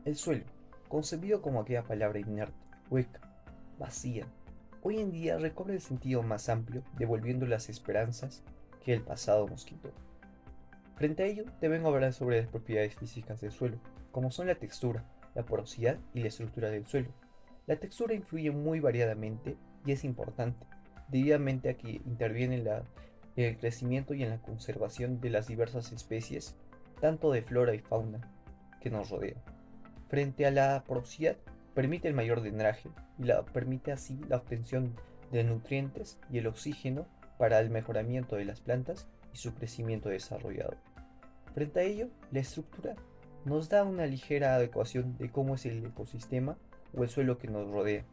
El suelo, concebido como aquella palabra inerte, hueca, vacía, hoy en día recobra el sentido más amplio, devolviendo las esperanzas que el pasado nos quitó. Frente a ello, te vengo a hablar sobre las propiedades físicas del suelo, como son la textura, la porosidad y la estructura del suelo. La textura influye muy variadamente y es importante, debidamente a que interviene en el crecimiento y en la conservación de las diversas especies, tanto de flora y fauna, que nos rodean. Frente a la porosidad, permite el mayor drenaje y permite así la obtención de nutrientes y el oxígeno para el mejoramiento de las plantas y su crecimiento desarrollado. Frente a ello, la estructura nos da una ligera adecuación de cómo es el ecosistema o el suelo que nos rodea.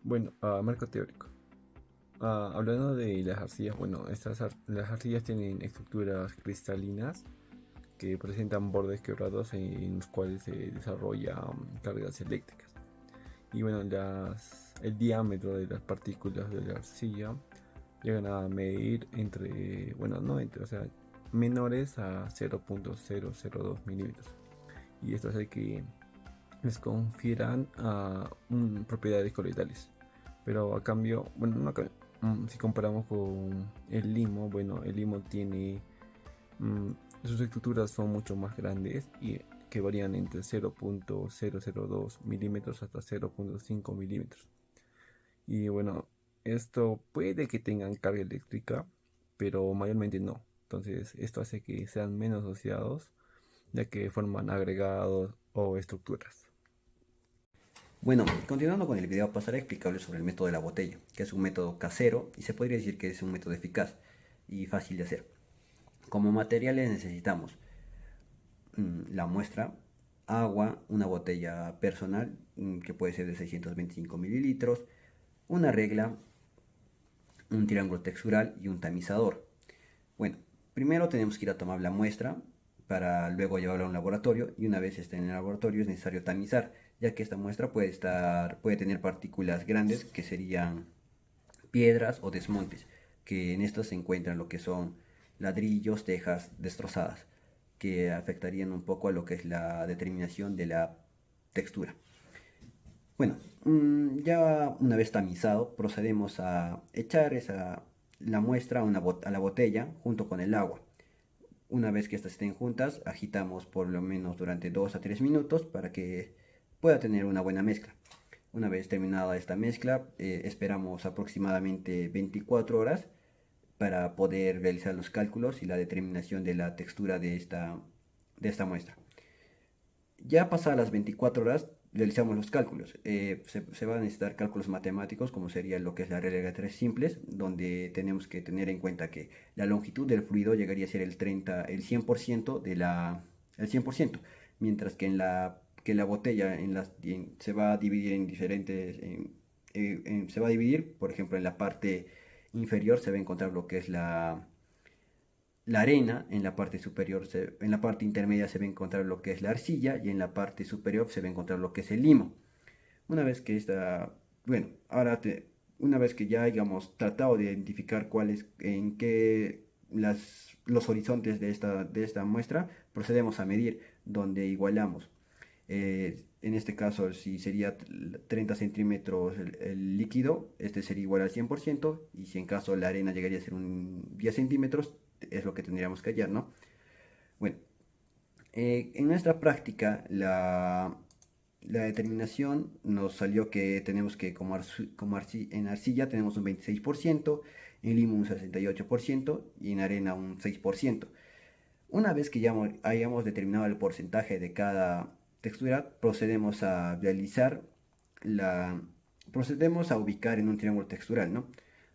Bueno, marco teórico. Hablando de las arcillas, bueno, las arcillas tienen estructuras cristalinas que presentan bordes quebrados en los cuales se desarrollan cargas eléctricas. Y bueno, el diámetro de las partículas de la arcilla llegan a medir entre, bueno, no entre, o sea, menores a 0.002 milímetros. Y esto hace que les confieran propiedades coloidales. Pero a cambio, bueno, no a cambio, si comparamos con el limo, bueno, el limo tiene, mm, sus estructuras son mucho más grandes y que varían entre 0.002 milímetros hasta 0.5 milímetros. Y bueno, esto puede que tengan carga eléctrica, pero mayormente no. Entonces, esto hace que sean menos asociados, ya que forman agregados o estructuras. Bueno, continuando con el video, pasaré a explicarles sobre el método de la botella, que es un método casero y se podría decir que es un método eficaz y fácil de hacer. Como materiales necesitamos la muestra, agua, una botella personal que puede ser de 625 mililitros, una regla, un triángulo textural y un tamizador. Bueno, primero tenemos que ir a tomar la muestra para luego llevarla a un laboratorio y una vez esté en el laboratorio es necesario tamizar, ya que esta muestra puede tener partículas grandes que serían piedras o desmontes, que en estas se encuentran lo que son ladrillos, tejas destrozadas, que afectarían un poco a lo que es la determinación de la textura. Bueno, ya una vez tamizado, procedemos a echar la muestra a la botella junto con el agua. Una vez que estas estén juntas, agitamos por lo menos durante 2 a 3 minutos para que pueda tener una buena mezcla. Una vez terminada esta mezcla, esperamos aproximadamente 24 horas para poder realizar los cálculos y la determinación de la textura de esta muestra. Ya pasadas las 24 horas, realizamos los cálculos. Se van a necesitar cálculos matemáticos, como sería lo que es la regla de tres simples, donde tenemos que tener en cuenta que la longitud del fluido llegaría a ser el 100% el 100%, mientras que la botella se va a dividir en diferentes, se va a dividir, por ejemplo, en la parte inferior se va a encontrar lo que es la arena, en la parte superior, en la parte intermedia se va a encontrar lo que es la arcilla y en la parte superior se va a encontrar lo que es el limo. Una vez que bueno, una vez que ya hayamos tratado de identificar en qué los horizontes de esta muestra, procedemos a medir, donde igualamos. En este caso, si sería 30 centímetros el líquido, este sería igual al 100%, y si en caso la arena llegaría a ser un 10 centímetros, es lo que tendríamos que hallar, ¿no? Bueno, en nuestra práctica, la determinación nos salió que tenemos que, en arcilla tenemos un 26%, en limo un 68% y en arena un 6%. Una vez que ya hayamos determinado el porcentaje de cada textura, la, procedemos a ubicar en un triángulo textural, ¿no?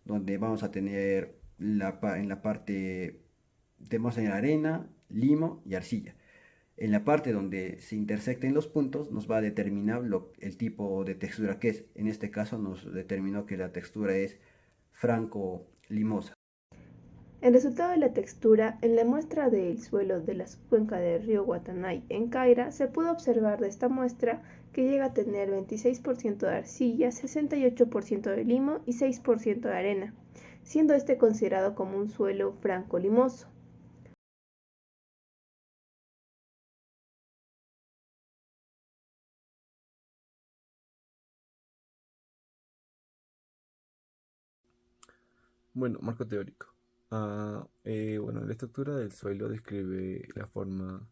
Donde vamos a tener en la parte, tenemos en arena, limo y arcilla. En la parte donde se intersecten los puntos nos va a determinar el tipo de textura que es. En este caso nos determinó que la textura es franco-limosa. El resultado de la textura en la muestra del suelo de la cuenca del río Guatanay en Caira se pudo observar de esta muestra que que llega a tener 26% de arcilla, 68% de limo y 6% de arena, siendo este considerado como un suelo franco-limoso. Bueno, marco teórico. Bueno, la estructura del suelo describe la forma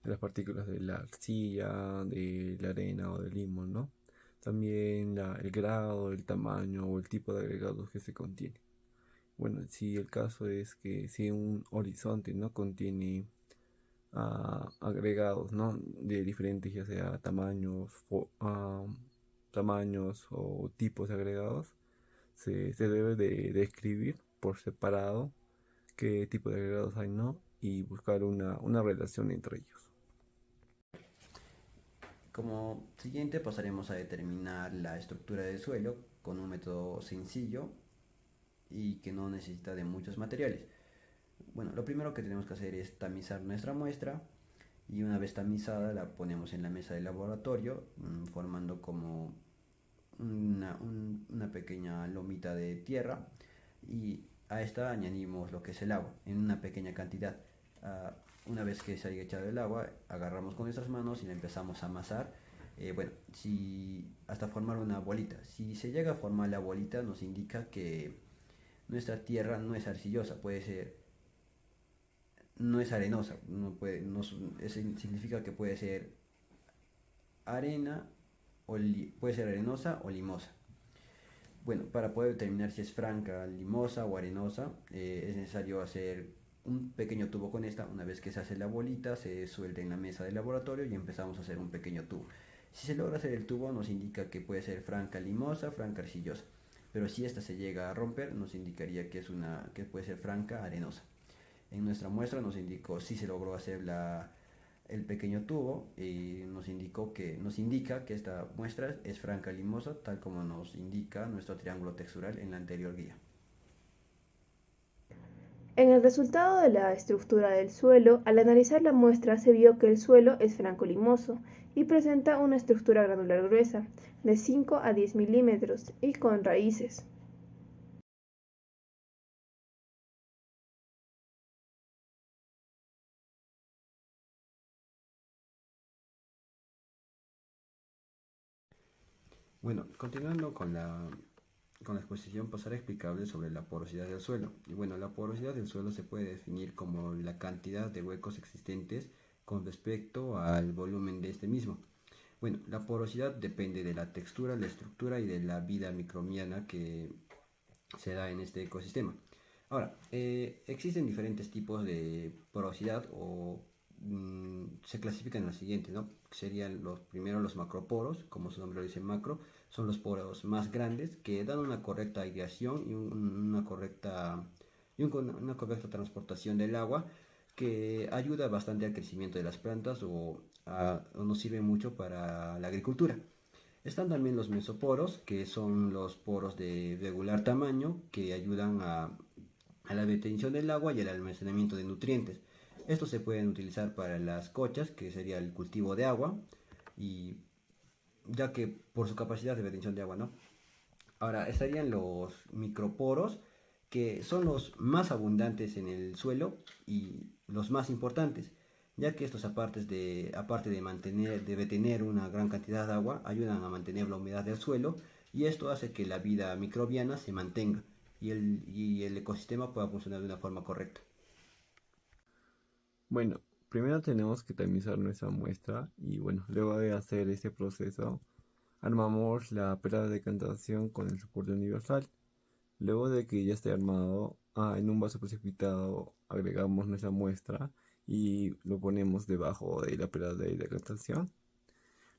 de las partículas de la arcilla, de la arena o del limo, ¿no? También el grado, el tamaño o el tipo de agregados que se contiene. Bueno, si el caso es que si un horizonte no contiene agregados, ¿no? De diferentes, ya sea tamaños o tipos de agregados, se debe de describir por separado qué tipo de agregados hay, ¿no? Y buscar una relación entre ellos. Como siguiente pasaremos a determinar la estructura del suelo con un método sencillo y que no necesita de muchos materiales. Bueno, lo primero que tenemos que hacer es tamizar nuestra muestra y una vez tamizada la ponemos en la mesa de laboratorio formando como una pequeña lomita de tierra y a esta añadimos lo que es el agua en una pequeña cantidad. Una vez que se haya echado el agua, agarramos con nuestras manos y la empezamos a amasar. Hasta formar una bolita. Si se llega a formar la bolita, nos indica que nuestra tierra no es arcillosa, no es arenosa, eso significa que puede ser arena puede ser arenosa o limosa. Bueno, para poder determinar si es franca, limosa o arenosa, es necesario hacer un pequeño tubo con esta. Una vez que se hace la bolita, se suelta en la mesa de laboratorio y empezamos a hacer un pequeño tubo. Si se logra hacer el tubo, nos indica que puede ser franca limosa, franca arcillosa. Pero si esta se llega a romper, nos indicaría que puede ser franca arenosa. En nuestra muestra nos indicó si se logró hacer el pequeño tubo y nos indica que esta muestra es franca limosa, tal como nos indica nuestro triángulo textural en la anterior guía. En el resultado de la estructura del suelo, al analizar la muestra se vio que el suelo es franco-limoso y presenta una estructura granular gruesa, de 5 a 10 milímetros y con raíces. Bueno, continuando con la exposición, pasaré a explicarles sobre la porosidad del suelo. Y bueno, la porosidad del suelo se puede definir como la cantidad de huecos existentes con respecto al volumen de este mismo. Bueno, la porosidad depende de la textura, la estructura y de la vida microbiana que se da en este ecosistema. Ahora, existen diferentes tipos de porosidad se clasifican en las siguientes, ¿no? Serían primero los macroporos, como su nombre lo dice macro, son los poros más grandes que dan una correcta aireación y una correcta transportación del agua que ayuda bastante al crecimiento de las plantas o nos sirve mucho para la agricultura. Están también los mesoporos, que son los poros de regular tamaño que ayudan a la retención del agua y al almacenamiento de nutrientes. Estos se pueden utilizar para las cochas, que sería el cultivo de agua, y ya que por su capacidad de retención de agua, ¿no? Ahora estarían los microporos, que son los más abundantes en el suelo y los más importantes, ya que estos aparte de retener una gran cantidad de agua, ayudan a mantener la humedad del suelo y esto hace que la vida microbiana se mantenga y el ecosistema pueda funcionar de una forma correcta. Bueno, primero tenemos que tamizar nuestra muestra y bueno, luego de hacer este proceso, armamos la pera de decantación con el soporte universal. Luego de que ya esté armado, en un vaso precipitado agregamos nuestra muestra y lo ponemos debajo de la pera de decantación.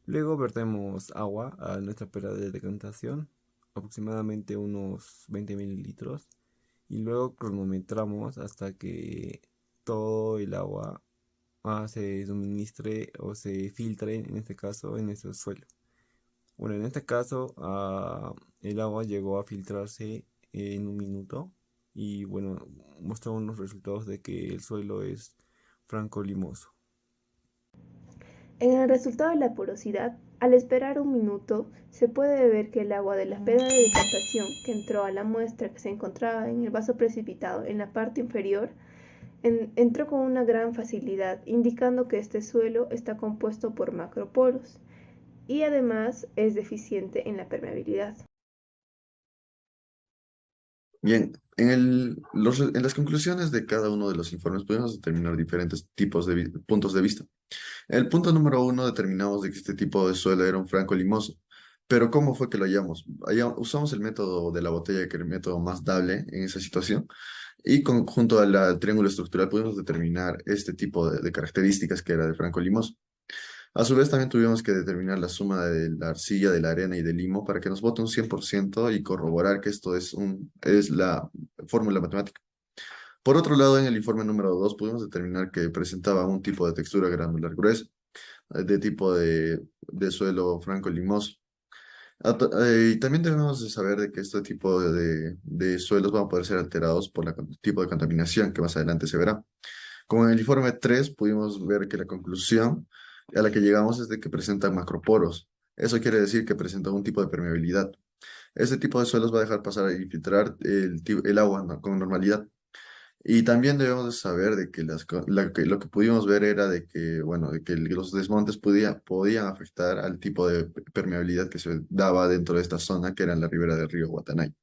Luego vertemos agua a nuestra pera de decantación, aproximadamente unos 20 mililitros, y luego cronometramos hasta que todo el agua se suministre o se filtre, en este caso, en nuestro suelo. Bueno, en este caso, el agua llegó a filtrarse en un minuto y bueno, muestra unos resultados de que el suelo es franco limoso. En el resultado de la porosidad, al esperar un minuto, se puede ver que el agua de la pera de decantación que entró a la muestra que se encontraba en el vaso precipitado en la parte inferior entró con una gran facilidad, indicando que este suelo está compuesto por macroporos y además es deficiente en la permeabilidad. Bien, en las conclusiones de cada uno de los informes podemos determinar diferentes tipos de puntos de vista. En el punto número uno determinamos de que este tipo de suelo era un franco limoso. Pero ¿cómo fue que lo hallamos? Usamos el método de la botella, que era el método más dable en esa situación, y junto al triángulo estructural pudimos determinar este tipo de características que era de franco limoso. A su vez, también tuvimos que determinar la suma de la arcilla, de la arena y del limo para que nos vote un 100% y corroborar que esto es la fórmula matemática. Por otro lado, en el informe número 2 pudimos determinar que presentaba un tipo de textura granular gruesa, de tipo de suelo franco-limoso. Y también debemos de saber de que este tipo de suelos van a poder ser alterados por el tipo de contaminación que más adelante se verá. Como en el informe 3 pudimos ver que la conclusión a la que llegamos es de que presentan macroporos. Eso quiere decir que presenta un tipo de permeabilidad. Este tipo de suelos va a dejar pasar y filtrar el agua, ¿no?, con normalidad. Y también debemos de saber de que, lo que pudimos ver era de que, bueno, de que los desmontes podían afectar al tipo de permeabilidad que se daba dentro de esta zona, que era en la ribera del río Guatanay.